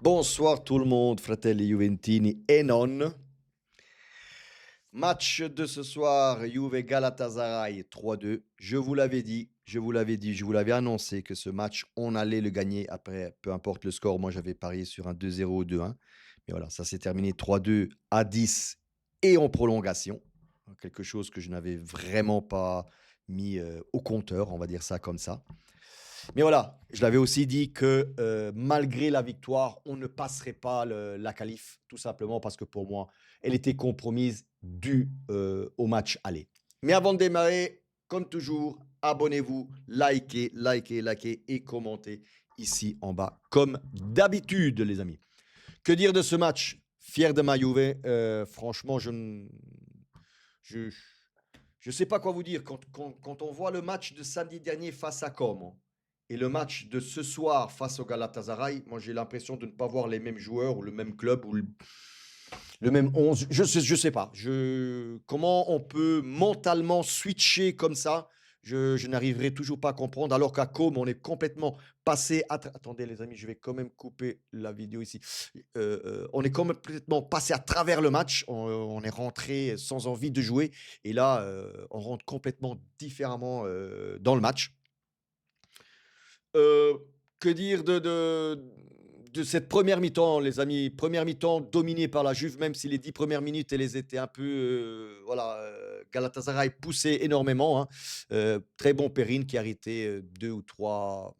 Bonsoir tout le monde, fratelli Juventini et non. Match de ce soir, Juve Galatasaray 3-2. Je vous l'avais dit, je vous l'avais dit, je vous l'avais annoncé que ce match, on allait le gagner après, peu importe le score. Moi, j'avais parié sur un 2-0 ou 2-1. Mais voilà, ça s'est terminé 3-2 à 10 et en prolongation. Quelque chose que je n'avais vraiment pas mis au compteur, on va dire ça comme ça. Mais voilà, je l'avais aussi dit que malgré la victoire, on ne passerait pas la qualif, tout simplement parce que pour moi, elle était compromise due au match aller. Mais avant de démarrer, comme toujours, abonnez-vous, likez, likez, likez et commentez ici en bas, comme d'habitude, les amis. Que dire de ce match? Fier de ma Juve. Franchement, je, je sais pas quoi vous dire. Quand on voit le match de samedi dernier face à Como et le match de ce soir face au Galatasaray, moi j'ai l'impression de ne pas voir les mêmes joueurs ou le même club ou le même 11. Je sais pas. Comment on peut mentalement switcher comme ça? Je n'arriverai toujours pas à comprendre. Alors qu'à Com, on est complètement passé attendez les amis, je vais quand même couper la vidéo ici. On est complètement passé à travers le match. On est rentré sans envie de jouer. Et là, on rentre complètement différemment dans le match. Heu, que dire de cette première mi-temps, les amis? Première mi-temps dominée par la Juve, même si les 10 premières minutes, elles étaient un peu, voilà, Galatasaray poussait énormément, hein. Très bon Perin qui a arrêté, 2 ou 3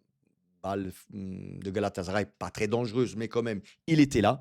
balles, de Galatasaray, pas très dangereuses, mais quand même, il était là.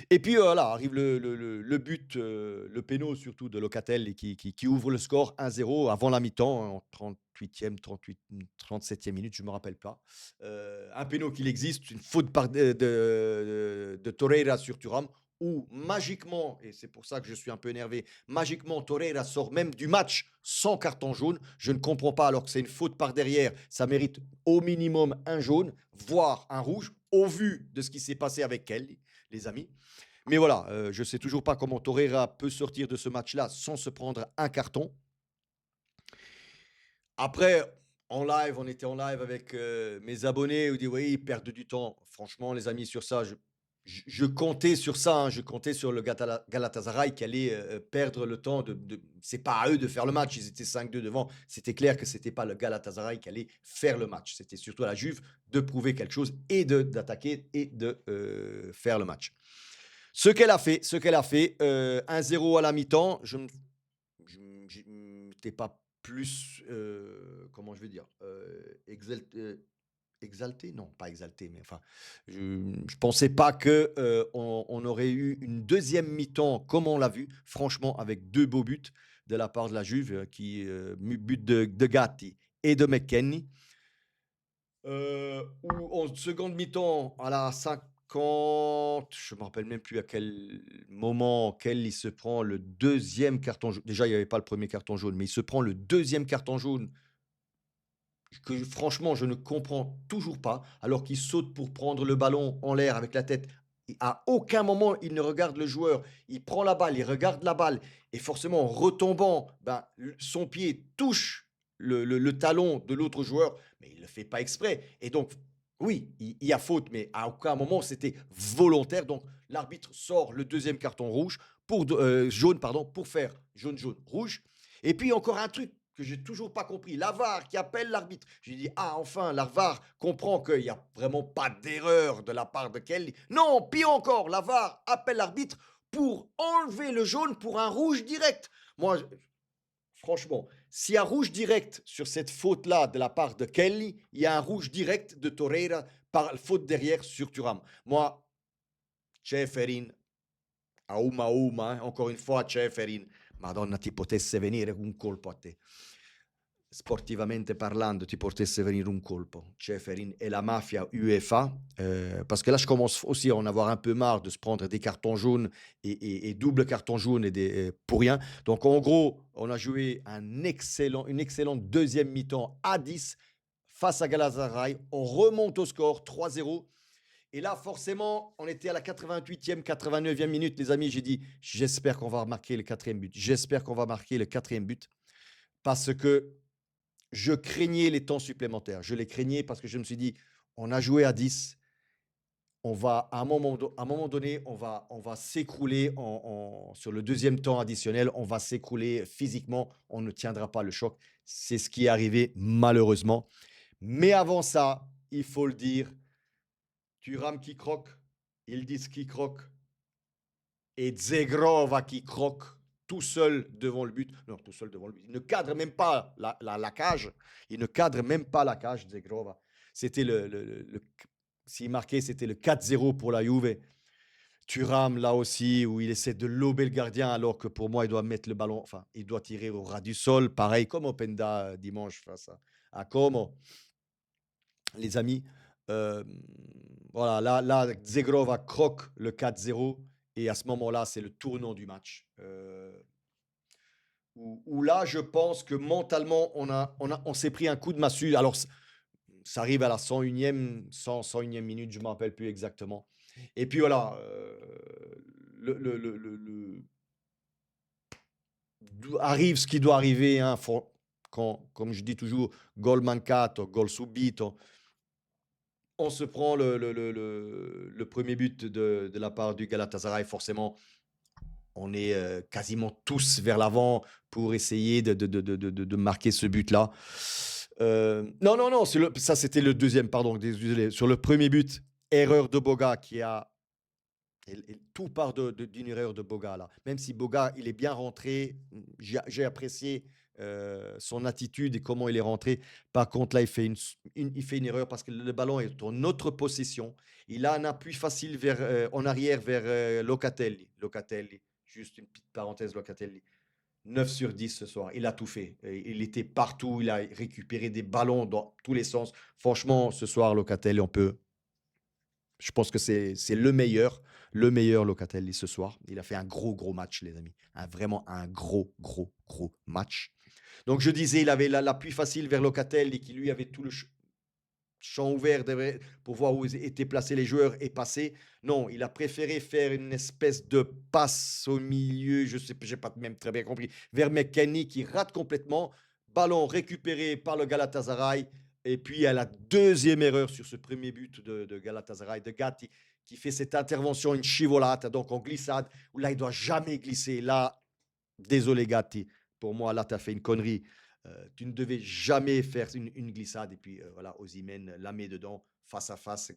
Et puis, voilà, arrive le but, le péno surtout de Locatelli qui ouvre le score 1-0 avant la mi-temps, hein, en 38e, 37e minute, je ne me rappelle pas. Un péno qu'il existe, une faute de Torreira sur Thuram où magiquement, et c'est pour ça que je suis un peu énervé, magiquement Torreira sort même du match sans carton jaune. Je ne comprends pas alors que c'est une faute par derrière, ça mérite au minimum un jaune, voire un rouge, au vu de ce qui s'est passé avec Kelly, les amis. Mais voilà, je ne sais toujours pas comment Torreira peut sortir de ce match-là sans se prendre un carton. Après, en live, on était en live avec mes abonnés. On dit oui, ils perdent du temps. Franchement, les amis, sur ça, je comptais sur ça, hein. Je comptais sur le Galatasaray qui allait perdre le temps c'est pas à eux de faire le match. Ils étaient 5-2 devant. C'était clair que c'était pas le Galatasaray qui allait faire le match. C'était surtout à la Juve de prouver quelque chose et d'attaquer et de faire le match. Ce qu'elle a fait, 1-0 à la mi-temps, je n'étais pas plus, comment je vais dire? Exalté? Non, pas exalté, mais enfin, je ne pensais pas que, on aurait eu une deuxième mi-temps comme on l'a vu, franchement avec 2 beaux buts de la part de la Juve, but de Gatti et de McKennie. Où en seconde mi-temps, à la 50, je me rappelle même plus à quel moment, il se prend le deuxième carton jaune. Déjà, il y avait pas le premier carton jaune, mais il se prend le deuxième carton jaune que franchement, je ne comprends toujours pas, alors qu'il saute pour prendre le ballon en l'air avec la tête. Et à aucun moment, il ne regarde le joueur. Il prend la balle, il regarde la balle et forcément, en retombant, ben, son pied touche le talon de l'autre joueur, mais il ne le fait pas exprès. Et donc, oui, il y a faute, mais à aucun moment, c'était volontaire. Donc, l'arbitre sort le deuxième carton rouge jaune, pardon, pour faire jaune, jaune, rouge. Et puis, encore un truc que j'ai toujours pas compris. La VAR qui appelle l'arbitre. J'ai dit, ah, enfin, la VAR comprend qu'il n'y a vraiment pas d'erreur de la part de Kelly. Non, pire encore, la VAR appelle l'arbitre pour enlever le jaune pour un rouge direct. Moi, franchement, s'il y a rouge direct sur cette faute-là de la part de Kelly, il y a un rouge direct de Torreira par faute derrière sur Thuram. Moi, Ceferin, Auma, hein, encore une fois, Ceferin, Madonna, ti potesse venire un colpo a te. Sportivamente parlando, ti potesse venir un colpo. Ceferin et la mafia UEFA. Parce que là, je commence aussi à en avoir un peu marre de se prendre des cartons jaunes et double carton jaune pour rien. Donc, en gros, on a joué une excellente deuxième mi-temps à 10 face à Galatasaray. On remonte au score 3-0. Et là, forcément, on était à la 88e, 89e minute, les amis. J'ai dit, j'espère qu'on va marquer le quatrième but. J'espère qu'on va marquer le quatrième but. Parce que je craignais les temps supplémentaires. Je les craignais parce que je me suis dit, on a joué à 10, on va à un moment donné, on va s'écrouler sur le deuxième temps additionnel, on va s'écrouler physiquement, on ne tiendra pas le choc. C'est ce qui est arrivé malheureusement. Mais avant ça, il faut le dire, Thuram qui croque, Yildiz qui croque et Dzegrova qui croque tout seul devant le but. Non, tout seul devant le but. Il ne cadre même pas la cage. Il ne cadre même pas la cage, Dzegrova. C'était s'il marquait, c'était le 4-0 pour la Juve. Thuram, là aussi, où il essaie de lober le gardien, alors que pour moi, il doit mettre le ballon, enfin, il doit tirer au ras du sol, pareil comme Openda dimanche face à Como. Les amis, euh, voilà, là, Zegrova croque le 4-0, et à ce moment-là, c'est le tournant du match. Où là, je pense que mentalement, on s'est pris un coup de massue. Alors, ça arrive à la 101e, 101e minute, je ne me rappelle plus exactement. Et puis voilà, arrive ce qui doit arriver, hein, quand, comme je dis toujours, gol mancato, gol subito. On se prend le premier but de la part du Galatasaray, forcément, on est quasiment tous vers l'avant pour essayer de marquer ce but-là. Non, non, non, ça c'était le deuxième, pardon, désolé. Sur le premier but, erreur de Boga qui a. Et tout part d'une erreur de Boga là. Même si Boga, il est bien rentré, j'ai apprécié son attitude et comment il est rentré. Par contre, là, il fait une erreur parce que le ballon est en notre possession. Il a un appui facile en arrière vers Locatelli. Locatelli, juste une petite parenthèse, Locatelli. 9 sur 10 ce soir, il a tout fait. Il était partout, il a récupéré des ballons dans tous les sens. Franchement, ce soir, Locatelli, je pense que c'est le meilleur Locatelli ce soir. Il a fait un gros match, les amis. Vraiment un gros match. Donc, je disais, il avait l'appui facile vers Locatelli qui, lui, avait tout le champ ouvert pour voir où étaient placés les joueurs et passer. Non, il a préféré faire une espèce de passe au milieu, je sais, j'ai pas même très bien compris, vers McKennie qui rate complètement. Ballon récupéré par le Galatasaray. Et puis, à la deuxième erreur sur ce premier but de Galatasaray, de Gatti, qui fait cette intervention, une chivolata, donc en glissade, où là, il doit jamais glisser. Là, désolé Gatti, pour moi, là, tu as fait une connerie. Tu ne devais jamais faire une glissade. Et puis, voilà, Osimhen la met dedans, face à face,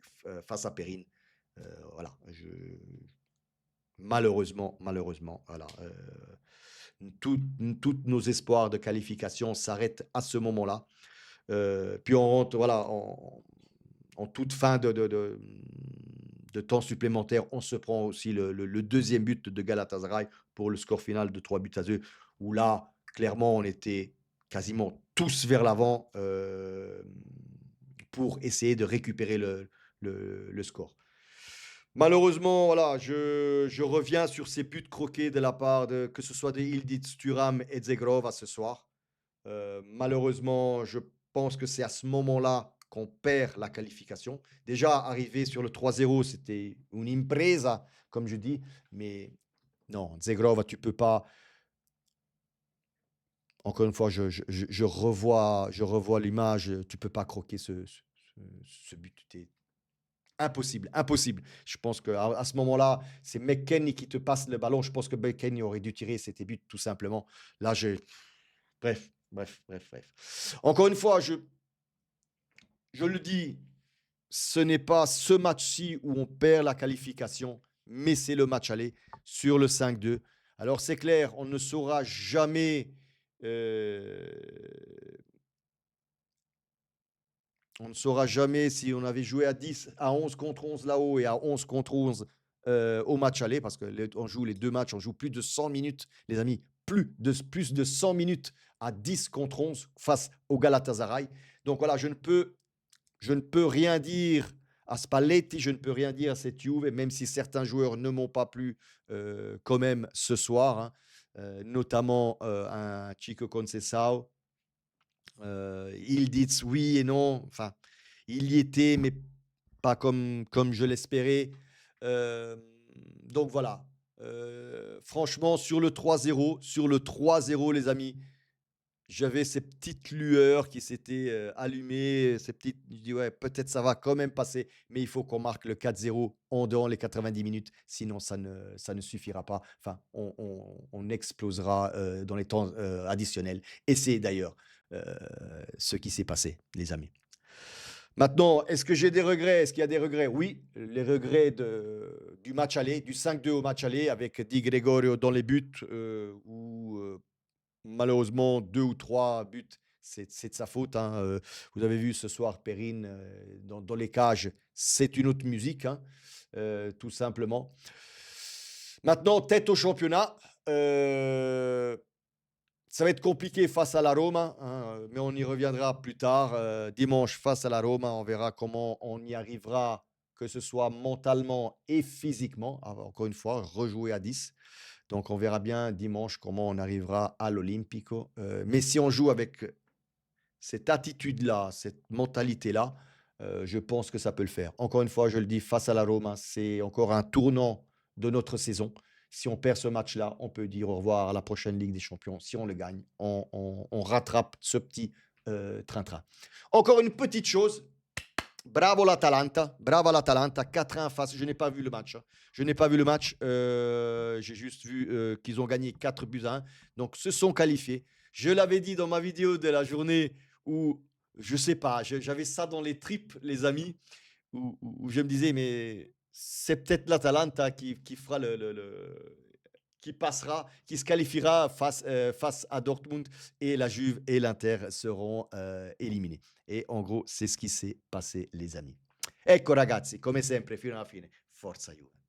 face à Perrine. Voilà, malheureusement, voilà. Toutes nos espoirs de qualification s'arrêtent à ce moment-là. Puis on rentre, voilà, en toute fin de temps supplémentaire, on se prend aussi le deuxième but de Galatasaray pour le score final de 3 buts à 2, où là, clairement, on était quasiment tous vers l'avant pour essayer de récupérer le score. Malheureusement, voilà, je reviens sur ces buts croqués de la part de, que ce soit de Ildiz, Thuram et Zegrova ce soir. Malheureusement, je pense que c'est à ce moment-là qu'on perd la qualification. Déjà, arrivé sur le 3-0, c'était une impresa, comme je dis. Mais non, Zegrova, tu peux pas. Encore une fois, je revois l'image. Tu peux pas croquer ce but. Impossible. Je pense qu'à ce moment-là, c'est McKennie qui te passe le ballon. Je pense que McKennie aurait dû tirer, c'était but tout simplement. Là, bref. Encore une fois, je le dis, ce n'est pas ce match-ci où on perd la qualification, mais c'est le match aller sur le 5-2. Alors c'est clair, on ne saura jamais, on ne saura jamais si on avait joué à 10, à 11 contre 11 là-haut et à 11 contre 11 au match aller, parce que on joue les deux matchs, on joue plus de 100 minutes, les amis, plus de 100 minutes à 10 contre 11 face au Galatasaray. Donc voilà, je ne peux rien dire à Spalletti, je ne peux rien dire à cette Juve, même si certains joueurs ne m'ont pas plu quand même ce soir, hein, notamment un Chico Conceição. Il dit oui et non, enfin, il y était, mais pas comme je l'espérais. Euh, donc voilà. Franchement, sur le 3-0, les amis, j'avais ces petites lueurs qui s'étaient, allumées, ces petites je dis: «Ouais, peut-être ça va quand même passer, mais il faut qu'on marque le 4-0 en dehors les 90 minutes, sinon ça ne suffira pas. Enfin, on explosera, dans les temps, additionnels» et c'est d'ailleurs, heu, ce qui s'est passé, les amis. Maintenant, est-ce que j'ai des regrets? Est-ce qu'il y a des regrets? Oui, les regrets du match aller, du 5-2 au match aller avec Di Gregorio dans les buts, où, malheureusement 2 ou 3 buts, c'est de sa faute, hein, vous avez vu ce soir Perrine, dans les cages, c'est une autre musique, hein, tout simplement. Maintenant, tête au championnat, ça va être compliqué face à la Roma, hein, mais on y reviendra plus tard, dimanche face à la Roma. On verra comment on y arrivera, que ce soit mentalement et physiquement. Ah, encore une fois, rejouer à 10. Donc on verra bien dimanche comment on arrivera à l'Olympico. Mais si on joue avec cette attitude-là, cette mentalité-là, je pense que ça peut le faire. Encore une fois, je le dis, face à la Roma, c'est encore un tournant de notre saison. Si on perd ce match-là, on peut dire au revoir à la prochaine Ligue des Champions. Si on le gagne, on rattrape ce petit train-train. Encore une petite chose, bravo l'Atalanta, 4-1 face. Je n'ai pas vu le match, hein. Je n'ai pas vu le match. J'ai juste vu qu'ils ont gagné 4 buts à 1. Donc, se sont qualifiés. Je l'avais dit dans ma vidéo de la journée où, je sais pas, j'avais ça dans les tripes, les amis, où je me disais, mais c'est peut-être l'Atalanta qui fera qui passera, qui se qualifiera face à Dortmund et la Juve et l'Inter seront éliminés. Et en gros, c'est ce qui s'est passé, les amis. Ecco ragazzi, come sempre, fino alla fine, forza Juve.